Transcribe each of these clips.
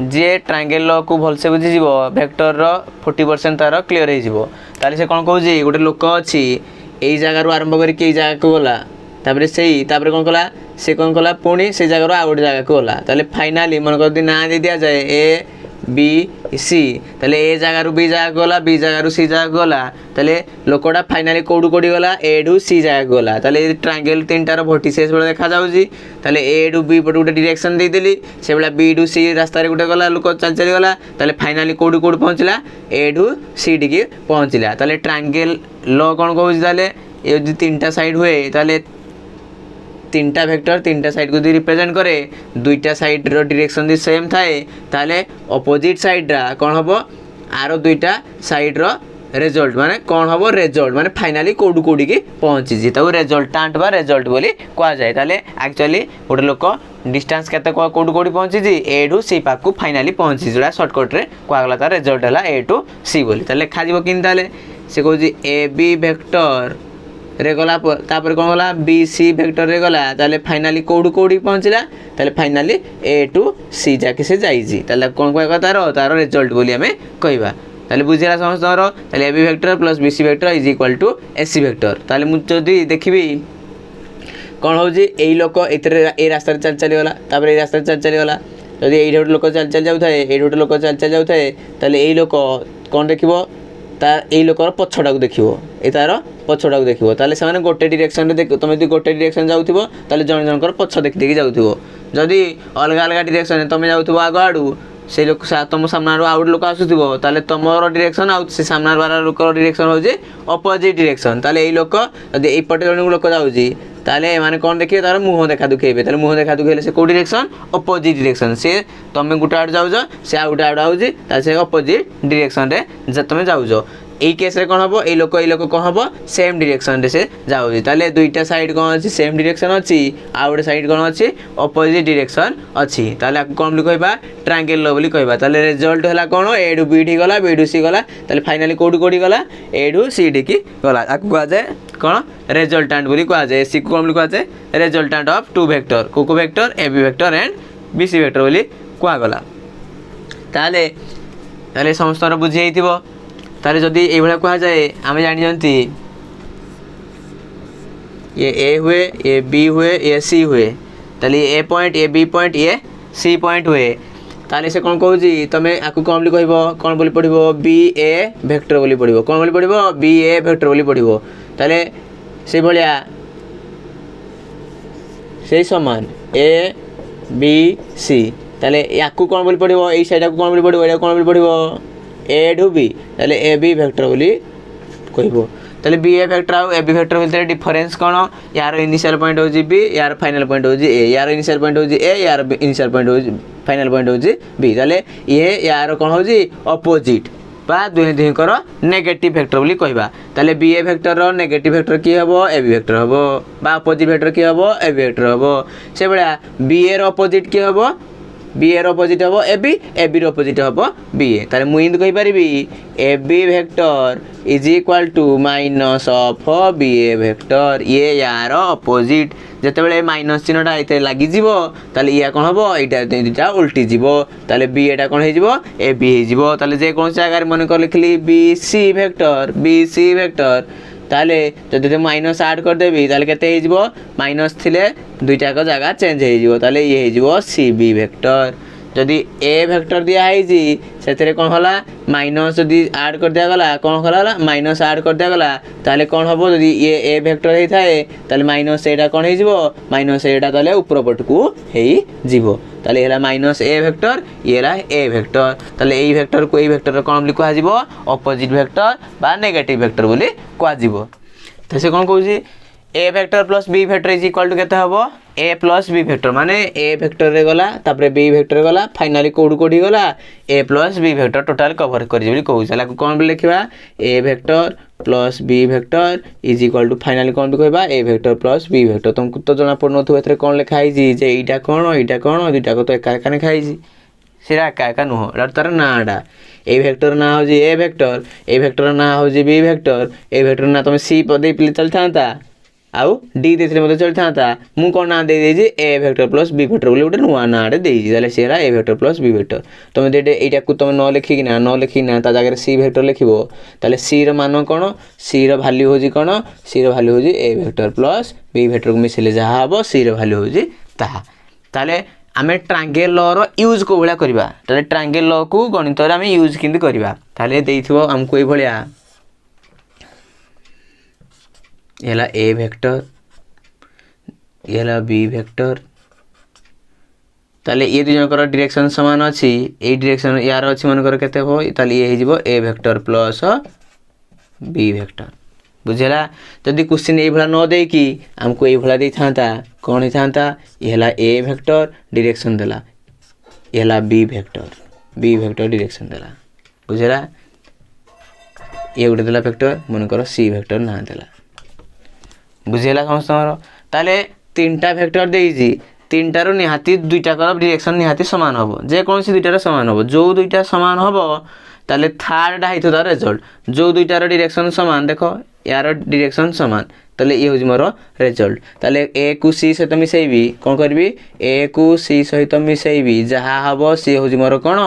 जे triangle law को भलसे बुझीज vector 40% तार clear हो से कौन कौन गोटे लोक अच्छी यही जगार आरंभ करके जगह को गला तापर कौन कला से कौन कला पुणी से जगार आउ गोटे जगह को गला फाइनाली मन कर ना दे दिया जाए ए बी सी ताले ए जगार बी जगह गला बी जगार सी जगह गला ताले लोकटा फाइनाली कौटू कौटी गला ए टू सी जगह गला ताले ट्रायंगल तीनटार भर्टिसेस बेले देखा जाउजी ताले ए टू बी पटे गोटे डायरेक्शन दे देली से बेला बी टू सी रास्ता रे गोटे गला लोक चल चली गला ताले फाइनाली कौटू कौटू पहुंचला ए टू सी टी पहुंचला ताले ट्रायंगल लॉ कौन कहूँ ताले ये जो तीनटा साइड हुए ताले तीनटा वेक्टर तीनटा साइड को रिप्रेजेंट करे दुईटा साइड रो डायरेक्शन दी सेम थाए ताले अपोजिट साइड रा कौन हबो आरो दुईटा साइड रो रिजल्ट माने कौन हबो रिजल्ट माने फाइनाली कोडू कोडी के पहुंची जी ताऊ रिजल्टांट बा रिजल्ट बोली कहा जाए ताले एक्चुअली गोटे लोक डिस्टेंस केते कोडू कोडी पहुंची जी ए टू सी पाक को फाइनाली पहुंची जोड़ा शॉर्टकट रे कहा गला तार रिजल्ट हला ए टू सी बोली ताले लिखा जीवो किन ताले से कहू जी ए बी वेक्टर रे गला तापर कौन गला बी सी वेक्टर रे गला ताले फाइनाली कोडू कोडी पहुंचला ताले फाइनाली ए टू सी जाके से जाईजी ताले कौन कहबा तार रिजल्ट बोली हमें कहबा ताले बुझिला समस्तर ताले A B vector plus B C vector is equal to A C vector ताले मु जदी देखिबी कौन हो जी एई लोक एतरे ए रास्ता रे चल चली गला तापर ए रास्ता रे चल चली गला जदी एई रोड लोक चल चल जाउ थाए एई रोड लोक चल चल जाउ थाए ताले एई लोक कौन देखिबो ता एई लोकर पछडा को देखिबो ए तार पछडा को देखिबो ताले से माने गोटे डायरेक्शन रे देख तुम जदी गोटे डायरेक्शन जाउथिबो ताले जण जनकर पछ देख देखि जाउथिबो जदी अलग अलग डायरेक्शन रे तुम जाउथिबो आगो आडू से लोक तुम सामना आउट लोक आसुथिबो ताले तुमर डायरेक्शन आउ से सामना वाला लोकर डायरेक्शन हो जे अपोजिट डायरेक्शन ताले एई लोक जदी एई पटे जण लोक जाउजी ताले माने कोन देखिए तार मुंह देखा दुखेबे ताले मुंह देखा दुखेले से को डायरेक्शन अपोजिट डायरेक्शन से तमे गुटा आड जाउजो से आउट आड आउजी ताले से अपोजिट डायरेक्शन रे जे तमे जाउजो এই কেস রে কোন হবো এই লোক কোন হবো সেম ডিরেকশন রে সে যাউছি তাহলে দুইটা সাইড কোন আছে সেম ডিরেকশন আছে আর গোটে সাইড কোন আছে অপোজিট ডিরেকশন আছে তাহলে আকু কোন বলি কইবা ট্রায়াঙ্গেল লো বলি কইবা তাহলে রেজাল্ট হলা কোন এ টু বি টি গলা বি টু সি গলা তাহলে ফাইনালি কোডু কোডি গলা এ টু সি টি কি গলা আকু কয়া যায় কোন রেজাল্টান্ট বলি কয়া যায় সি কোন বলি কয়া যায় রেজাল্টান্ট অফ টু ভেক্টর কোকো vector A B vector and B C vector বলি কয়া গলা তাহলে তাহলে সমস্তরা বুঝি যাইতিবো तारे जदि ये भाया कह जाए आम जानी ये ए हुए ये बी हुए ये सी हुए ताले ए पॉइंट ये बी पॉइंट ये सी पॉइंट हुए ताले से कौन कहूँ तुम आपको कौन बोली कह कौन बोली पढ़ो बी ए वेक्टर बोली पढ़ो कौन बोली पढ़ो बी ए वेक्टर बोली पढ़ो ताले से भाया से समान ए बी सी ताले याकू कौन बोली पढ़ो यही साइड को कौन बोली पढ़ो या कौन बोली पढ़ो ए टू बी ताले ए बी वेक्टर बोली कहबो ताले बी ए वेक्टर आ ए बी वेक्टर भितर डिफरेंस कोन यार इनिशियल पॉइंट हो जी बी यार फाइनल पॉइंट हो जी ए यार इनिशियल पॉइंट हो जी ए यार इनिशियल पॉइंट हो जी फाइनल पॉइंट हो जी बी ताले ये यार कोन हो जी अपोजिट बा दुहे दुहे कर नेगेटिव वेक्टर बोली कहबा ताले B A vector row negative vector की हबो ए बी वेक्टर हबो बा अपोजिट वेक्टर की हबो ए बी वेक्टर हबो से बडा बी ए रो अपोजिट की हबो बी एर अपोजिट हम ए बी अपोजिट हम बी ए ताले मुझे इंद कहि परिबी A B vector is equal to minus of B A vector ये यार अपोजिट जिते माइनस चिन्हटा ये लगी ताले या कौन हम यहाँ दुटा उल्टी जीव ताले बी एटा कौन हो ए बी हो ताले जे कौन जगह मन कर लिखली बी सी वेक्टर ताले जदि तो माइनस आड करदेवी ताले केते हो माइनस थिले दुईटा को जगह चेंज हो ताले ये हो सी बी वेक्टर जदि ए वेक्टर दिया है से कौन होला माइनस जदि आड कर दिया गला कौन होला माइनस आड कर दिया गला ताले कौन हम जदि ये ए वेक्टर होता है ताले माइनस एटा कौन हो माइनस एटा ताले ऊपर पट को हो ताले हेला माइनस ए वेक्टर ये ला ए वेक्टर ताले ए वेक्टर को ए वेक्टर कौन कह जिवो अपोजिट वेक्टर बा नेगेटिव वेक्टर बोली कह जिवो तो से कौन कहूँ A vector plus B vector is equal to केते हबो ए प्लस बी वेक्टर माने ए वेक्टर रे गला तापरे बी वेक्टर गला फाइनली कोड कोडी गला A plus B vector total cover करि जेबली कहू चला कोन लिखिबा A vector plus B vector is equal to finally कोन कहबा A vector plus B vector तुमको तो जना पड़नो थु एथरे कोन लिखा है जी जे एटा कोन दुटा को तो एका एका ने खाई जी सिरा एका एका नुह एटा तार नाडा ए वेक्टर ना हो जी ए वेक्टर ना हो जी बी वेक्टर ए वेक्टर ना तुम सी पदे पिले चलथांता आउ डी देथिले मते चलि थांता मु कोन ना दे देजी ए वेक्टर प्लस बी वेक्टर बोले गोटे नुआ नाडे देजी ताले से हला A vector plus B vector तुम दे एटा को तुम न लिखि किना न लिखि ना ता जगह सी वेक्टर लिखिबो ताले सी रो मान कोन सी रो वैल्यू होजी कोन सी रो वैल्यू होजी ए वेक्टर प्लस बी वेक्टर को मिसले जहा हबो सी रो वैल्यू होजी ताहा ताले आमे ट्रायंगल लॉ रो यूज को भलिया करबा ताले ट्रायंगल लॉ को गणित रे आमे यूज किंदी करबा ताले देइथिबो हमको ए भलिया येला ए वेक्टर येला बी वेक्टर ताले ये दुई जनकर डायरेक्शन समान अछि ए डायरेक्शन यार अछि मन कर केते हो ताले ये हिजबो ए वेक्टर प्लस बी वेक्टर बुझेला जदि क्वेश्चन ए भला न दे कि हमको ए भला दे थांता कोन ही थांता येला ए वेक्टर डायरेक्शन देला येला बी वेक्टर डायरेक्शन देला बुझेला ये गुटे देला वेक्टर मन कर सी वेक्टर ना देला बुझेला समस्तमर ताले तीनटा वेक्टर देइजी तीनटा रो निहाती दुईटा कर डायरेक्शन निहाती समान हबो जे कोनसी दुईटा समान हबो जो दुईटा समान हबो ताले थर्ड डा हितो तार रिजल्ट जो दुईटा रो डायरेक्शन समान देखो यार डायरेक्शन समान ताले ये होजी मोर रिजल्ट ताले ए को सी सहित मिसेइबी कोन करबी ए को सी सहित मिसेइबी जहा हबो सी होजी मोर कोन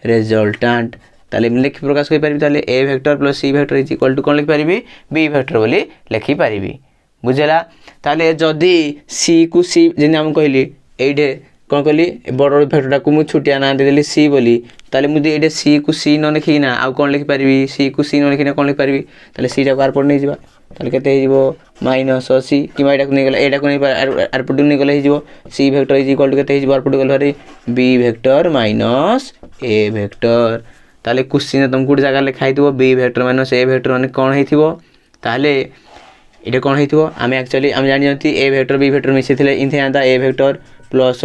रिजल्टेंट ताले लिखि प्रकाश करि परिबी ताले A vector plus C vector is equal to कोन लिखि परिबी बी वेक्टर बोली लिखि परिबी बुझेला ताले जदी सी को सी जेने हम कहली एडे कोन कहली बड़ वेक्टरटा को मु छुटिया ना दे देली सी बोली ताले मु एडे सी को सी न लिखि ना आ कोन लिखि परिबी सी को सी न लिखि ना कोन लिखि परिबी ताले सी टा आर पर नै जिबा ताले केते हे जिवो माइनस सी कि एटा को नै गेला एटा को नै आर पर नै गेला हे जिवो सी वेक्टर इज इक्वल टू केते हे जिवो आर पर गेला रे B vector minus A vector ताले क्वेश्चन तुमको जगह लिखाइ दिबो B vector minus A vector माने कोन हेथिबो ताले इटे कोन हेथिबो आमे एक्चुअली हम जानि जंती ए वेक्टर बी वेक्टर मिसे थिले इनथे आंता ए वेक्टर प्लस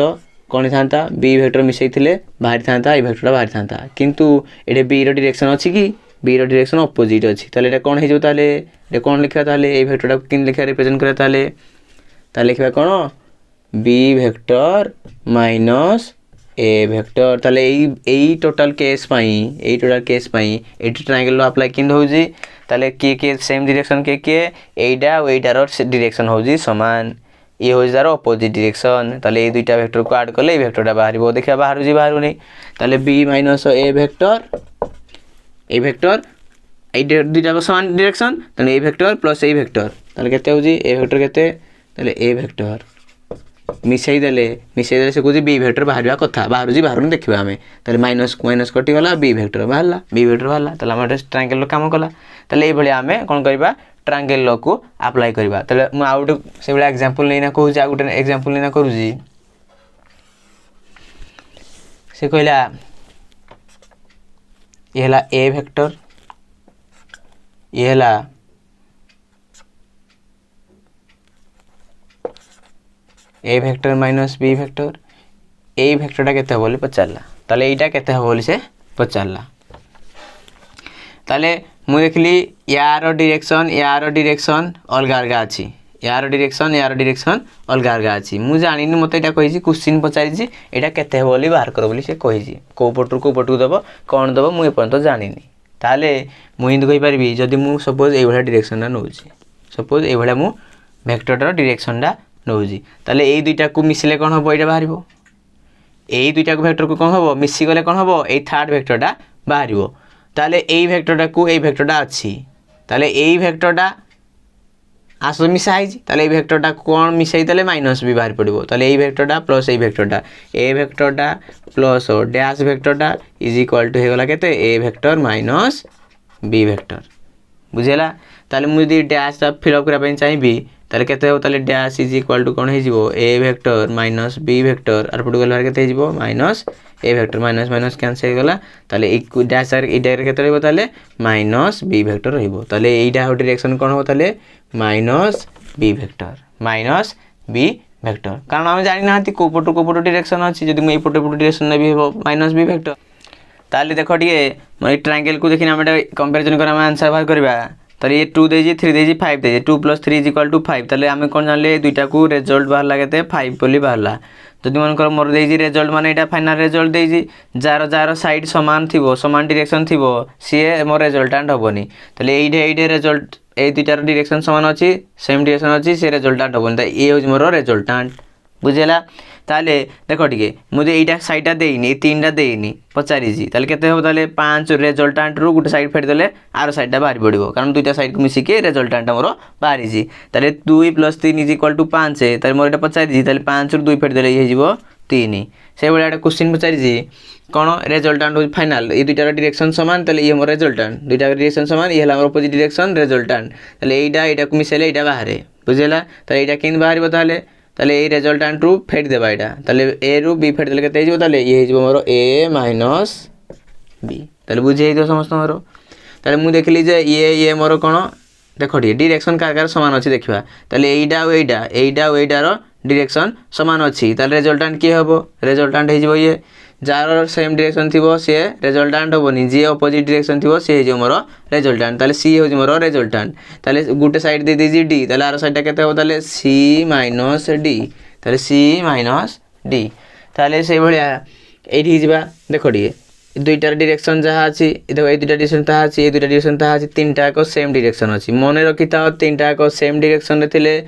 कोन थांता बी वेक्टर मिसे थिले बाहर थांता ए वेक्टर बाहर थांता किंतु एडे बी रो डायरेक्शन अछि कि बी रो डायरेक्शन अपोजिट अछि ताले एटा कोन हे जो ताले एटा कोन लिखा ताले ए वेक्टर किन लिखा रिप्रेजेंट करे ताले ताले लिखबा कोन B vector minus A vector ताले एई टोटल केस पई एटी ट्रायंगल लो अप्लाई किंद होजी ताले के सेम डायरेक्शन के एइडा ओ एइडार डायरेक्शन होजी समान ये होजी तार अपोजिट डायरेक्शन ताले ए दुईटा वेक्टर को ऐड करले ए वेक्टरटा बाहरिबो देखिया बाहरु नै ताले b minus A vector A दुईटा को समान डायरेक्शन ताले A vector plus A vector ताले केते होजी ए वेक्टर केते ताले ए वेक्टर मिसई देले से कुछ बी वेक्टर बाहरिया कथा बाहर नै देखिबा हमें ताले माइनस कटि गला बी वेक्टर बाहरला ताले हम ट्रायंगल लो काम कला ताले ए भली हमें कोन करबा ट्रायंगल लॉ को अप्लाई करबा ताले मु आउट से बडा एग्जांपल लेना कहू जा गुटे एग्जांपल लेना करू जी से कहला ये हला ए वेक्टर ये हला A vector minus B vector A वेक्टरटा केते बोली पचारला ताले एटा केते बोली से पचारला ताले मु देखली यार डायरेक्शन अलगा अलगा अछि यार डायरेक्शन अलगा अलगा अछि मु जानिनी मते एटा कहि छी क्वेश्चन पचारि छी एटा केते बोली बाहर कर बोली से कहि छी को पटु दबो कोन दबो मु एपन तो जानिनी ताले मु हिंद कहि परबी जदी मु सपोज ए भला डायरेक्शन ना नउची सपोज ए भला मु वेक्टरर डायरेक्शन डा नउजी ताले ए दुईटा को मिसले कोन हबो एटा बाहरिबो ए दुईटा को वेक्टर को कोन हबो मिसी गले कोन हबो ए थर्ड वेक्टरटा बाहरिबो ताले ए वेक्टरटा को ए वेक्टरटा अछि ताले ए वेक्टरटा आसो मिसाइ ताले ए वेक्टरटा कोन मिसाइ ताले माइनस भी बाहर पड़िबो ताले ए वेक्टरटा प्लस ए वेक्टरटा प्लस डैश वेक्टरटा इज इक्वल टू हे गला केते A vector minus B vector बुझेला ताले मु यदि डैश टा फिल अप करा पय चाहिबी ताले केते हो ताले डैश इज इक्वल टू कोन हे जिवो A vector minus B vector आर पटु गला केते जिवो minus A vector minus cancel गला ताले एक डैश आर ई डायरेक्ट केते रहबो ताले माइनस बी वेक्टर रहबो ताले एइडा हो डायरेक्शन कोन हो ताले माइनस बी वेक्टर कारण हम जानि नाहंती को पटु डायरेक्शन अछि जदि म पटु डायरेक्शन ने भी हो माइनस बी वेक्टर ताले देखो टिके म ट्रायंगल को देखिना हम कंपैरिजन करा हम आंसर बाहर करबा ताले ये 2 देजी 3 देजी 5 देजी 2 + 3 = 5 ताले हमें कोन जानले दुईटा को रिजल्ट बाहर लागते 5 बोली बाहरला जदि मन कर मोर देजी रिजल्ट माने एटा फाइनल रिजल्ट देजी जार साइड समान थिबो समान डायरेक्शन थिबो सी मोर रिजल्टेंट होबनी ताले एइडे रिजल्ट ए दुईटार डायरेक्शन सामान अच्छी सेम डायरेक्शन अच्छी से रिजल्टांट हेनी तो ये हूँ मोर रिजल्टांट बुझेगा ताले देख टे मुझे यहाँ सैडटा देनी तीन देनी पचारि ताले केते हम ताले 5 रिजल्टांट रु गोटे सैड फेरदेले आर सैडटा बाहरी पड़ो कारण दुईटा सैड को मिसिकी रिजल्टांट मोर बाहरी ताले 2 + 3 = 5 ताले मोर यहाँ पचारि ताले 5 रु 2 फेरदेले ये हो 3 से भाई एक क्वेश्चन पचारि कौन रिजल्टांट हो फाइनाल ये दुईटार डायरेक्शन सामान ताले ये मोर रिजल्टांट दुईटा डायरेक्शन सामान ये अपोजिट डायरेक्शन रिजल्टांट ताले यहाँ को मिसेले यहाँ बाहर बुझेगा ताले यहाँ केन बाहर ताले ताले ए रिजल्टांट रु फेट देबा एटा ताले ए रु बी फेट देले केते हिजो ताले ये हिजो मोर ए माइनस बी ताले बुझे हिजो समस्त मोर ताले मु देखली जे ये मोर कोन देखो ठी डायरेक्शन कार समान अछि देखिबा ताले एइडा ओ एइडा रो डायरेक्शन समान अछि ताले रिजल्टांट की हबो रिजल्टांट हिजो ये जार सेम डायरेक्शन थिबो से रिजल्टांट होबनी जे अपोजिट डायरेक्शन थिबो से हिजो मोर रिजल्टांट ताले सी हो मोर रिजल्टांट ताले गुटे साइड दे दीजी डी ताले आर साइडटा केते हो ताले सी माइनस डी ताले सी माइनस डी ताले से भलिया एठी जिबा देखो डी दुईटार डायरेक्शन जहाँ अच्छी देखो ये दुईटा डायरेक्शन ताहा अच्छी ये दुईटा डायरेक्शन ताहा अच्छी तीनटा को सेम डायरेक्शन अच्छी मन रखिता तीनटा को सेम डायरेक्शन रे थिले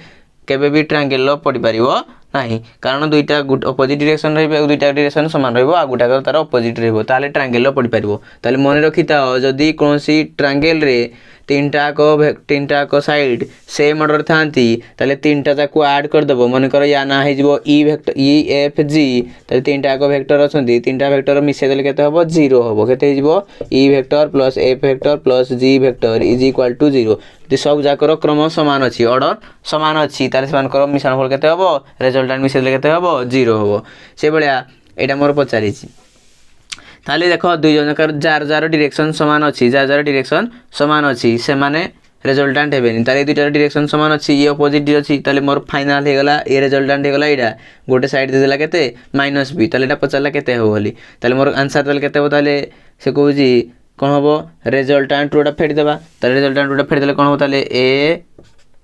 केबे भी ट्रायंगल पड़ी पारिबो नहीं कारण दुईटा अपोजिट डायरेक्शन रहिबो दुईटा डायरेक्शन समान रहिबो आ गुटा तार अपोजिट रहिबो ताले ट्रायंगल पड़ी पारिबो ताले मन रखिता जदि कोनोसी ट्रायंगल रे तीनटा को साइड सेम ऑर्डर थांती ताले तीनटा जाको ऐड कर देबो मन कर या ना हे जिवो E vector E F G ताले तीनटा को वेक्टर अछंती तीनटा वेक्टर मिसे देले केते हबो 0 हबो केते हे जिवो E vector plus F vector plus G vector is equal to 0 दि सब जाकर क्रम समान अछि ऑर्डर समान अछि ताले समान कर मिश्रण फल केते हबो रिजल्टेंट मिसे देले केते हबो 0 हबो से बलिया एटा मोर पचारि ताले देखो दुई जनकर जार डायरेक्शन समान अच्छी जार डायरेक्शन समान अच्छी से माने रिजल्टेंट हेबेनी ताले दुईटा डायरेक्शन समान अच्छी ये अपोजिट अच्छी ताले मोर फाइनल हे गला ये रिजल्टेंट हे गला एडा गोटे साइड दे देला केते माइनस बी ताले एटा पचारला केते हो बोली ताले मोर आंसर ताले केते हो ताले से कहू जी कोन हबो रिजल्टेंट रोटा फेड देबा ताले रिजल्टेंट रोटा फेड देले कोन हो ताले A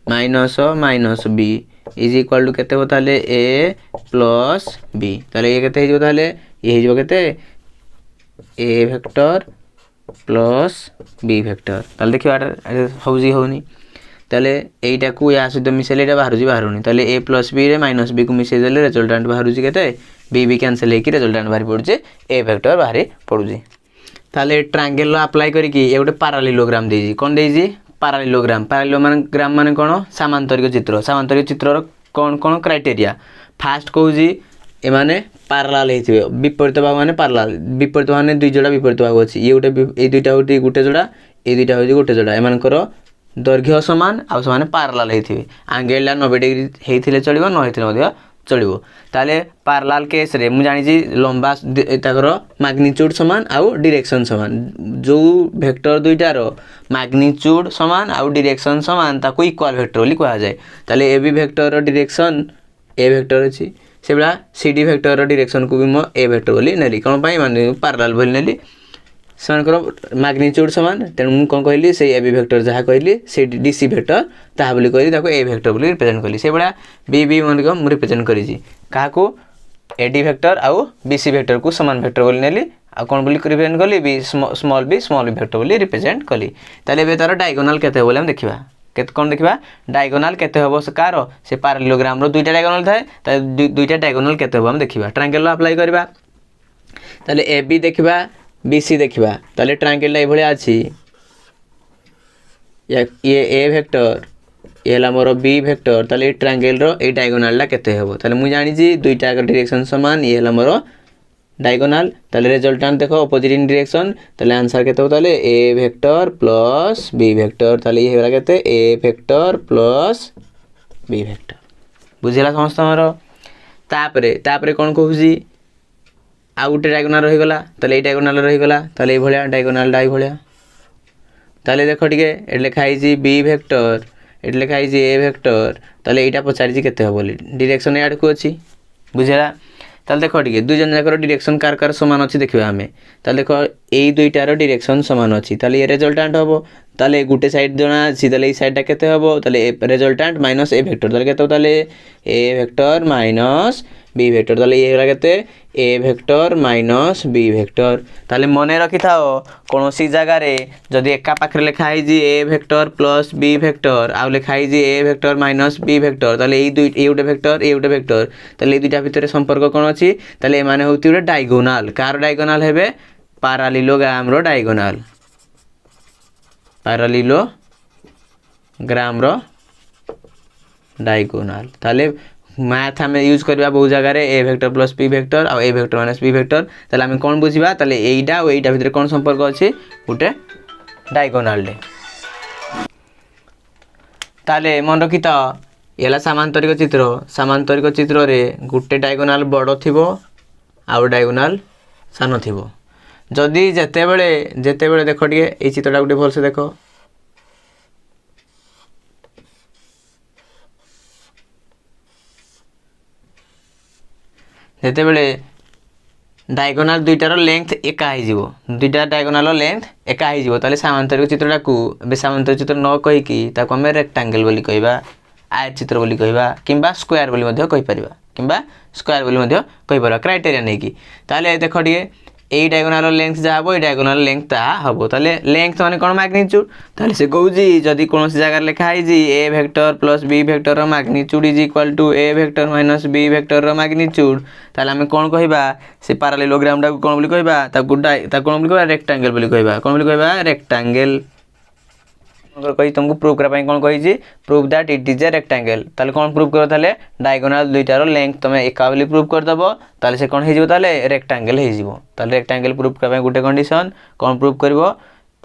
minus B is equal to केते हो ताले ए प्लस बी ताले ये केते हिजो ताले ये हिजो केते A vector plus B vector ताले देखिबा हौजी होनी ताले एटा को या सहित मिसेले एटा बाहरुनी ताले ए प्लस बी रे माइनस बी को मिसे देले रिजल्टेंट बाहरुची केते बी कैंसिल हे कि रिजल्टेंट बाहरी पडुचे ए वेक्टर बाहरी पडुची ताले ट्रायंगल अप्लाई करी कि ए गोटे पैरेललोग्राम देजी कोन देजी पैरेललोग्राम पैरेललोग्राम माने कोन समांतरिक चित्र कोन कोन क्राइटेरिया फास्ट कहूजी ए माने पैरेलल हेथिबे विपरीत भाग माने पैरेलल विपरीत माने दुई जोड़ा विपरीत भाग अछि ये गोटे ए दुईटा होती गोटे जोड़ा ए दुईटा होती गोटे जोड़ा एमानकर दैर्घ्य समान आ समान पैरेलल हेथिबे एंगलला 90 डिग्री हेथिले चलिबो न हेथिले मध्य चलिबो ताले पैरेलल केस रे मु जानि जी लंबा ताकर मैग्नीट्यूड समान आ डायरेक्शन समान जो वेक्टर दुईटार मैग्नीट्यूड समान आ डायरेक्शन समान ताको इक्वल वेक्टर बोली कहा जाय ताले ए बी वेक्टर रो डायरेक्शन ए वेक्टर अछि से बला सी डी वेक्टर रो डायरेक्शन को भी मो ए वेक्टर बोली नेली कोन पई माने पैरेलल बोली नेली समान मैग्नीट्यूड समान तेणु मु कोन कहली से ए बी वेक्टर जहा कहली से डी सी वेक्टर ता बोली कहली ताको ए वेक्टर बोली रिप्रेजेंट करली से बला बी बी मन को मु रिप्रेजेंट करी जी काहा को ए डी वेक्टर आ बी सी वेक्टर को समान वेक्टर बोली नेली आ कोन बोली रिप्रेजेंट करली बी स्मॉल बी वेक्टर बोली रिप्रेजेंट करली ताले बे तार डायगोनल केते बोले हम देखिबा केत कोन देखिबा डायगोनल केते हबो से कार से पैरेललोग्राम रो दुईटा डायगोनल थाए ता दुईटा डायगोनल केते हबो हम देखिबा ट्रायंगल अप्लाई करबा ताले ए बी देखिबा बी सी देखिबा ताले ट्रायंगल ए भलिया अछि ये ए वेक्टर ये हला मोर बी वेक्टर ताले ट्रायंगल रो ए डायगोनल ला केते हबो ताले मु जानि जी दुईटा का डायरेक्शन समान ये हला मोर डायगोनल ताले रिजल्टेंट देखो अपोजिट इन डायरेक्शन ताले आंसर केते हो ताले A vector plus B vector ताले ये होला केते A vector plus B vector बुझिला समस्त हमरो तापरे कोन कहूजी आ गुटे डायगोनल रही गला ताले ए डायगोनल रही गला ताले ए भलिया डायगोनल डाई भलिया ताले देखो टिके ए लिखा है जी बी वेक्टर ए लिखा है जी ए वेक्टर ताले एटा पचारि जी केते हो बोली डायरेक्शन याड को अछि बुझिला ताले देखो टिके दुई जन जाकर डायरेक्शन कार समान अछि देखिबा हमें ताले देखो ए दुईटार डायरेक्शन समान अछि ताले ये रिजल्टेंट हबो ताले गुटे साइड जणा अछि ताले ए साइडटा केते हबो ताले रिजल्टेंट माइनस ए वेक्टर ताले केते ताले A vector minus B vector ताले ये होला केते A vector minus B vector ताले मने रखि थाओ कोनोसी जगह रे जदी एका पाखरे लिखा है जी A vector plus B vector आ लिखा है जी A vector minus B vector ताले ए दुई ए उटे वेक्टर ताले ए दुईटा भितर संपर्क कोन अछि ताले माने होती उटे डायगोनल कार डायगोनल हेबे पैरेललोग्राम रो डायगोनल पैरेललोग्राम रो डायगोनल ताले मैथ हमें यूज करबा बहुत जगह रे ए वेक्टर प्लस बी वेक्टर और ए वेक्टर माइनस बी वेक्टर ताले हमें कोन बुझिबा ताले एईटा और एईटा भितर कोन संपर्क अछि उटे डायगोनल रे ताले मन रखि त एला समांतरिक चित्र रे गुटे डायगोनल बड़ थिबो आ डायगोनल सान थिबो जदी जेतेबेले देखो टिके ए चित्रटा गुटे भल से देखो जेतेबेले डायगोनल दुईटार लेंथ एका हो जिवो दुईटा डायगोनल लेंथ एका हो जिवो ताले समांतरिक चित्रटा को बे समांतरिक चित्र न कहि की ताको हम रेक्टेंगल बोली कहबा आयत चित्र बोली कहबा किंबा स्क्वायर बोली मध्य कहि परिबा किंबा स्क्वायर बोली मध्य कहि परबा क्राइटेरिया नै की ताले देखो टिके ए डायगोनल लेंथ जा हबो ए डायगोनल लेंथ ता हबो ताले लेंथ माने कोन मैग्नीट्यूड ताले से कहू जी जदी कोनोसी जगह लिखा है जी A vector plus B vector रो magnitude is equal to A vector minus B vector रो मैग्नीट्यूड ताले हम कोन कहिबा से पैरेललोग्राम टा कोन बोली कहबा ता कोन बोली कहबा रेक्टेंगल बोली कहबा कोन बोली कहबा रेक्टेंगल कहि तुमको प्रूव करा पई कोन कहि जी prove that it is a rectangle ताले कोन प्रूव करो ताले डायगोनल दुईटार लेंथ तमे एका बोली प्रूव कर दबो ताले से कोन हे जिवो ताले रेक्टेंगल हे जिवो ताले रेक्टेंगल प्रूव करा पई गुटे कंडीशन कोन प्रूव करबो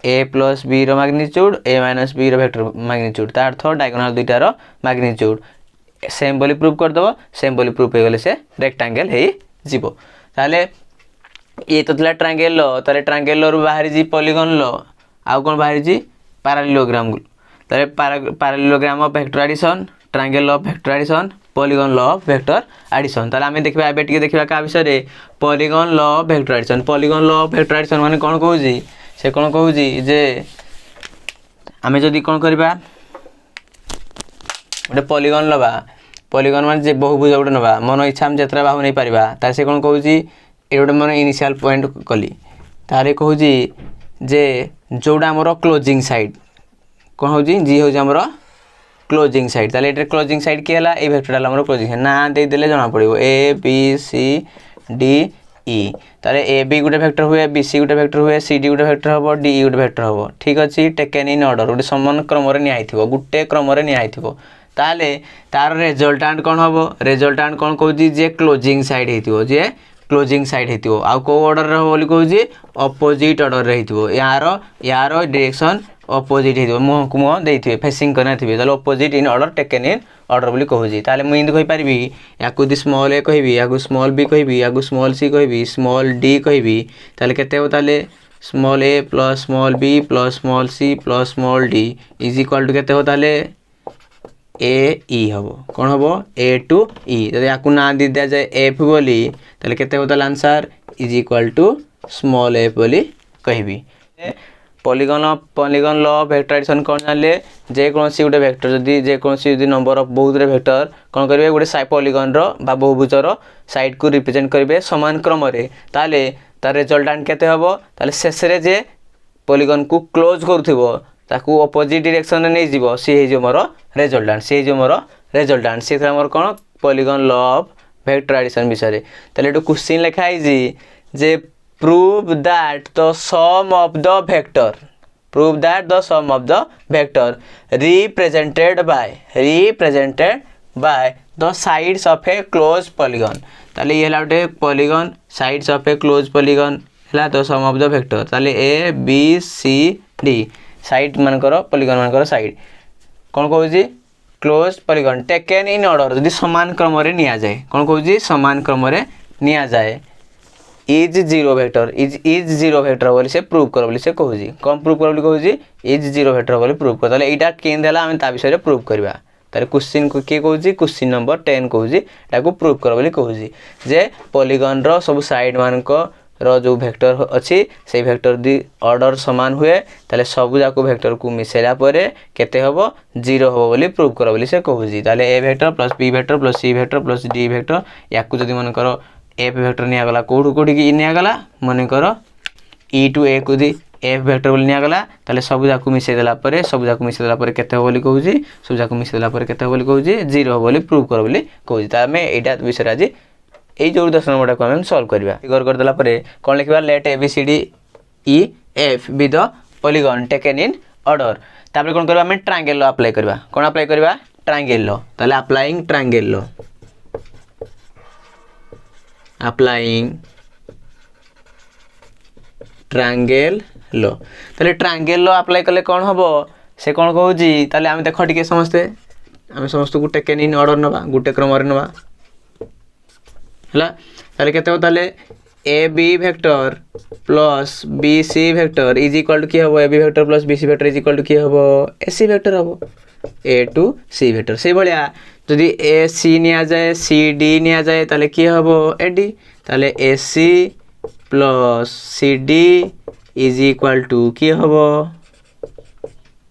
ए प्लस बी रो मैग्नीट्यूड ए माइनस बी रो वेक्टर मैग्नीट्यूड ता अर्थ डायगोनल दुईटार मैग्नीट्यूड सेम बोली प्रूव कर दबो सेम बोली प्रूव हे गेले से रेक्टेंगल हे जिवो ताले ये तो तला ट्रायंगल लो ताले ट्रायंगल रो बाहरी जी पॉलीगॉन लो आ कोन बाहरी जी पैरेललोग्राम ताले parallelogram of vector addition triangle of vector addition polygon law of vector addition ताले हमें देखबा एबे टिके देखबा का विषय रे polygon law of vector addition polygon law of vector addition माने कोन कहू जी से कोन कहू जी जे हमें जदी कोन करबा ओटे पॉलीगॉन लबा पॉलीगॉन माने जे बहुभुज ओटे नबा मन इच्छा हम जेतरा बाहु नै परिबा तार से कोन कहू जी ए ओटे मन इनिशियल पॉइंट कली तारे कहू जी जे जोड़ा हमरो क्लोजिंग साइड कोन हो जी हो हमरो क्लोजिंग साइड ताले एटे क्लोजिंग साइड के हला ए वेक्टर हमरो क्लोजिंग ना दे देले जाना पड़िबो ए बी सी डी ई ताले ए बी गुटे वेक्टर हुए बी सी गुटे वेक्टर हुए सी डी गुटे वेक्टर हबो डी ई गुटे वेक्टर हबो ठीक अछि टेकन इन ऑर्डर गुटे समान क्रम रे निया हिथिबो गुटे क्रम रे निया हिथिबो ताले तार रिजल्टेंट कोन हबो रिजल्टेंट कोन कहू जी जे क्लोजिंग साइड हिथिबो जे क्लोजिंग साइड हेतिबो आ को ऑर्डर रे बोली कहू जी ऑपोजिट ऑर्डर रे हेतिबो यार डायरेक्शन ऑपोजिट हेतिबो मुह को मुह देथिबे फेसिंग करना थिबे ताले opposite in order taken in order बोली कहू जी ताले मु इंद कहि परबी याकु दि स्मॉल ए कहबी याकु स्मॉल बी कहबी याकु स्मॉल सी कहबी स्मॉल डी कहबी ताले केते हो ताले small A plus small B plus small C plus small D is equal to केते हो ताले ए ई हबो कोन हबो ए टू ई जदि याकु ना दि दिया जाय एफ बोली ताले केते हो ताले answer is equal to small F बोली कहबी polygon law of vector addition कोन जानले जे कोनसी गुटे वेक्टर जे कोनसी नंबर ऑफ बहुत रे वेक्टर कोन करबे गुटे साइड पॉलीगॉन रो बा बहुभुज रो साइड को रिप्रेजेंट करबे समान क्रम रे ताले तार रिजल्टेंट केते हबो ताले शेष रे जे पॉलीगॉन को क्लोज करथिबो ताकू ऑपोजिट डायरेक्शन नै जीवो सी हे जो मोर रिजल्टेंट सी जो मोर रिजल्टेंट से हमर कोन polygon law of vector addition विषय रे ताले तो क्वेश्चन लिखा है जी जे prove that the sum of the vector represented by the sides of a closed polygon ताले ये लाउटे polygon sides of a close polygon हला तो सम ऑफ द वेक्टर ताले A B C D side मान करो पॉलीगॉन मान करो साइड कोन कहू जी close polygon taken in order जदी समान क्रम रे निया जाय कोन कहू जी समान क्रम रे निया जाय इज जीरो वेक्टर बोली से प्रूव कर बोली से कहू जी कम प्रूव कर बोली कहू जी इज जीरो वेक्टर बोली प्रूव कर ताले एटा केन देला हम ता विषय रे प्रूव करबा तारे क्वेश्चन को के कहू जी क्वेश्चन नंबर 10 कहू जी एटा को प्रूव कर बोली कहू जी जे पॉलीगॉन रो सब साइड मान को रो जो वेक्टर अच्छी से वेक्टर दी ऑर्डर समान हुए ताले सब जाक वेक्टर को मिसेला परे केते हबो 0 हबो बोली प्रूव करो बोली से कहूजी ताले A vector plus B vector plus C vector plus D vector याकू जदी मन करो एफ वेक्टर निया गला कोठू कोठी की निया गला मन करो ई टू ए को दी एफ वेक्टर बोली निया गला ताले सब जाक मिसे देला परे सब जाक मिसे देला परे केते हबो बोली कहूजी सब जाक मिसे देला परे केते हबो बोली कहूजी 0 हबो बोली प्रूव करो बोली कहूजी ता में एटा विषय आज ए जो 10 नंबर को हम सॉल्व करबा फिगर कर देला परे कोन लिखबा let A B C D E F be the polygon taken in order तापर कोन करबा हम ट्रायंगल लो अप्लाई करबा कोन अप्लाई करबा ट्रायंगल लो ताले अप्लाइंग ट्रायंगल लो अप्लाइंग ट्रायंगल लो ताले ट्रायंगल लो अप्लाई करले कोन हबो से कोन कहूजी ताले हम देखो टिके हम समस्त को टेकन इन ऑर्डर नबा गुटे क्रम रे नबा हला ताले केते हो ताले A B vector plus B C vector is equal to की हबो A B vector plus B C vector is equal to की हबो ए सी वेक्टर हबो ए टू सी वेक्टर से भलिया जदी ए सी निया जाए सी डी निया जाए ताले की हबो ए डी ताले A C plus C D is equal to की हबो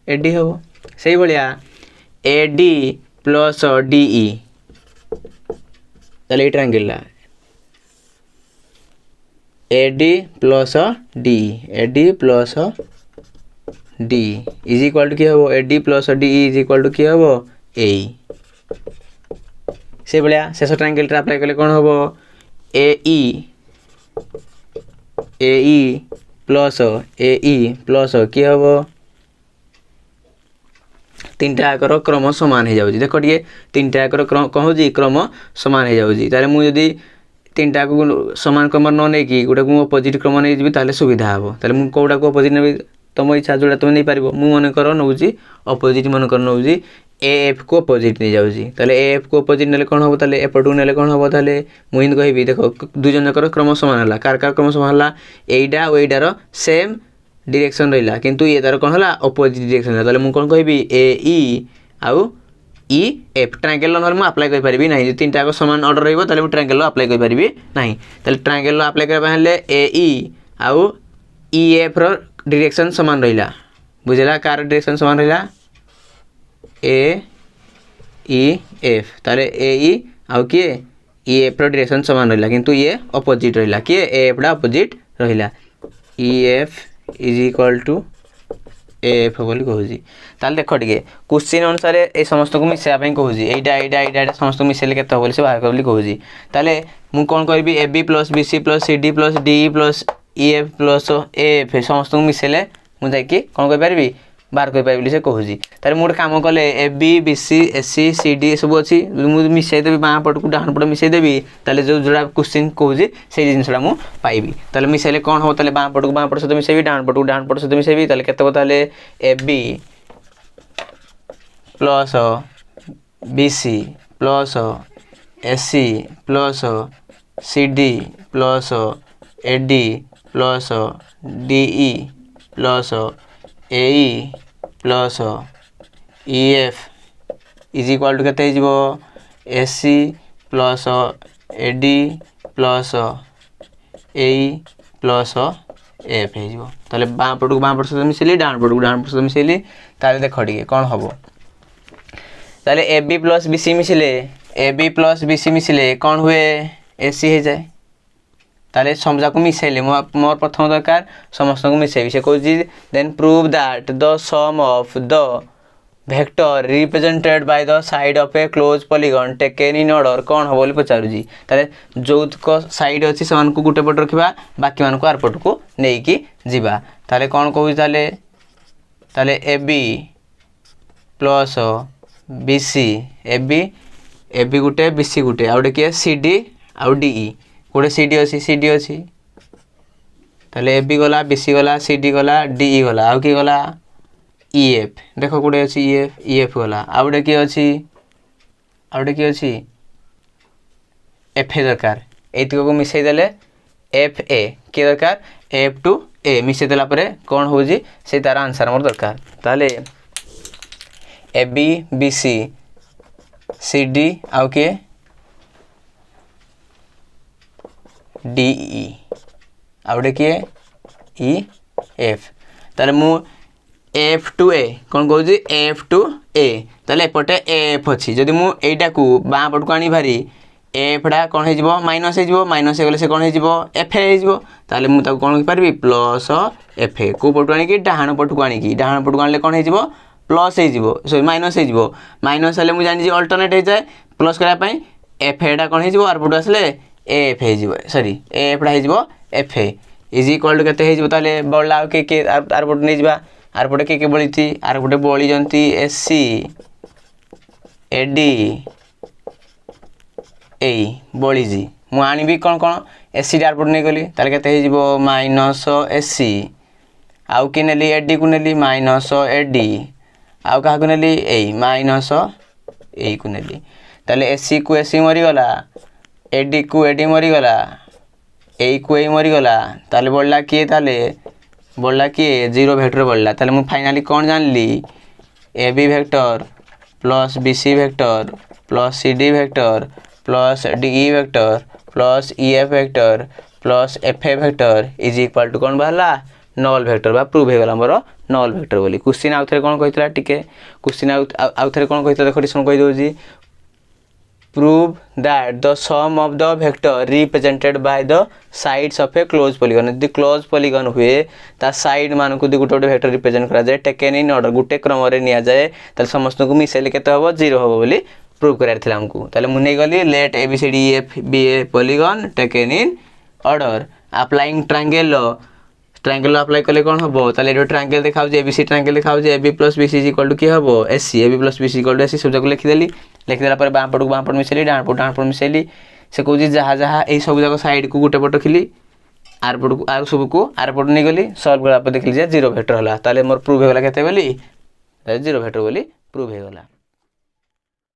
ए डी हबो से भलिया A D plus D E ताले ट्रायंगल ला AD plus D AD plus D is equal to की हबो AD plus D is equal to की हबो A से भलिया शेष ट्रायंगल रे अप्लाई करले कोन हबो AE प्लस की हबो तीनटा आकर क्रम समान हो जाउजी देखो टिके तीनटा आकर क्रम कहू जी क्रम समान हो जाउजी तारे मु यदि तीनटा को समान क्रम न नै कि गोटा को अपोजिट क्रम नै जिबि ताले सुविधा हबो ताले मु कोडा को अपोजिट नै तम इच्छा जोडा तुम नै पारिबो मु मन कर नउजी अपोजिट मन कर नउजी एएफ को अपोजिट नै जाउजी ताले एएफ को अपोजिट नेले कोन हबो ताले एपटू नेले कोन हबो ताले मु हिन कहिबी देखो दु जन कर क्रम समान हला कार क्रम समान हला एइडा ओ एइडा रो सेम डायरेक्शन रहिला किंतु ये तार कोन हला अपोजिट डायरेक्शन ताले मु कोन कहिबी ए ई आउ ई एफ ट्रायंगल नॉर्मल मु अप्लाई कर परिबी नाही तीनटा को समान ऑर्डर रहइबो ताले मु ट्रायंगल अप्लाई कर परिबी नाही ताले ट्रायंगल अप्लाई करबा हेले ए ई आउ ई एफ रो डायरेक्शन समान रहिला बुझला कार डायरेक्शन समान रहिला ए ई एफ ताले ए ई आउ के ई एफ रो डायरेक्शन समान रहिला किंतु ये अपोजिट रहिला के ए एफ डा अपोजिट रहिला E F is equal to F बोली कहूजी ताले देखो टिके क्वेश्चन अनुसार ए समस्त को मिसेया पई कहूजी एइडा समस्त को मिसेले केते बोली से बाहर बोली कहूजी ताले मु कोन करबी A B plus B C plus C D plus D plus E F plus F समस्त को मिसेले मु जाई कि कोन कर परबी बाहर कर पाइबली से कहूजी ताले मु काम कले A B B C S C C D सब अछि मु मिसेई देबी बां पट को डाहन पट मिसेई देबी ताले जो जोडा क्वेश्चन कहूजी से जिनसडा मु पाइबी ताले मिसेले कोन हो ताले बां पट को बां पट सहित मिसेबी डाहन पट को डाहन पट सहित मिसेबी ताले केते को ताले A B plus B C plus S C plus C D plus A D plus D E plus A E plus E F is equal to केते हिजबो S C plus A D plus A E plus F हिजबो ताले बां पट को बां पट सहित मिसेली डान पट को डान पट सहित मिसेली ताले देखो टिके कोन हबो ताले A B plus B C मिसले A B plus B C मिसले कोन हुए ए सी हे जाए ताले समजा को मिसेले मोर प्रथम दरकार समस्त को मिसेबी से कहूजी then prove that the sum of the vector represented by the side of a close polygon taken in order कोन हो बोली पचारुजी ताले जोत को साइड अछि समान को गुटे पट रखिबा बाकी मान को आर पट को नै कि जिबा ताले कोन कहूजी ताले A B plus B C A B गुटे बी सी गुटे आउटे के सी डी आउ डी ई गोटे सी डी अच्छी ताले ए बी गला बी सी गला सी डी गला डी ई गला आउ कि गला ई एफ देखो गोटे अच्छी ई एफ गला आउटे कि अच्छी एफ ए दरकार एतिक को मिसई देले एफ ए कि दरकार एफ टू ए मिसई देला परे कोन होजी से तार आंसर मोर दरकार ताले A B B C C D आउ के डी ई आ गोटे किए इ एफ ताले मु एफ टू ए कौन कहूँ एफ टू ए ताले एपटे एफ अच्छी जदि मु एटा को बाँ पट को आनी भारी एफटा कौन हो माइनस हो माइनस हो से कौन हो एफ हो ताले मु ताको कौन पारि प्लस एफ को पटू आनिकी डाहाण पट को आनिकी डाहाण पट को आनले कौन हो प्लस हो सॉरी माइनस हो माइनस हेल्ले मुझे जानी अल्टरनेट हो जाए प्लस करने एफ एटा कौन हो आर पटू आसले एफ हो सॉरी एफटा हो एफ इज इक्वल टू के ताले बढ़ला के आर पट नहीं जा आर पटे के बड़ी थी आर पटे बड़ी जंती एस सी एडी ए बड़ी जी मु आनी कौन कौन एस सी आर पट नहीं गली ताले के माइनस एस सी आउ कि नेली एडी को नेली माइनस एडी आउ क्या नेली ए माइनस ए को नेली ताले एस सी को एस सी मरीगला एडी को एडी मरीगला ए को ए मरीगला ताले बढ़ला किए ताले बढ़ला किए जीरो वेक्टर बढ़ला ताले मु फाइनाली कौन जानली A B vector plus B C vector plus C D vector plus D E vector plus E F vector plus F A vector is equal to कौन बाहला नल वेक्टर बा prove होगला मोर नल वेक्टर बोली question आउ थे कौन कहितला टिके क्वेश्चन आउ थे कौन कहितला देखो डिस्कशन कहि doji prove that the sum of the vector represented by the sides of a closed polygon यदि closed polygon हुए ता साइड मान को गोटे गोटे वेक्टर रिप्रेजेंट करा जाए टेकन इन ऑर्डर गोटे क्रम रे निया जाए ताले समस्त को मिसेले केते हबो 0 हबो बोली प्रूव करार थिला हमकु ताले मु नै गली let A B C D F be a polygon taken in order applying triangle apply कले कौन हम ताले ट्रायंगल देखा एबीसी ट्रायंगल देखा A B plus B C equal to किए हम S C A B plus B C equal to S C सब लिखिदेली लिखिदेला बाँ पट को बाँ पट मिसेली डाण पट मिसेली से कौन जहाँ जहाँ यही सब जाक साइड को गोटे पट रखिली आर पट को आर सब को आर पट नहीं गली सल्व कला देखिली जीरो वेक्टर है ताले मोर प्रूव होगा केते बोली जीरो वेक्टर बोली प्रूव होगा।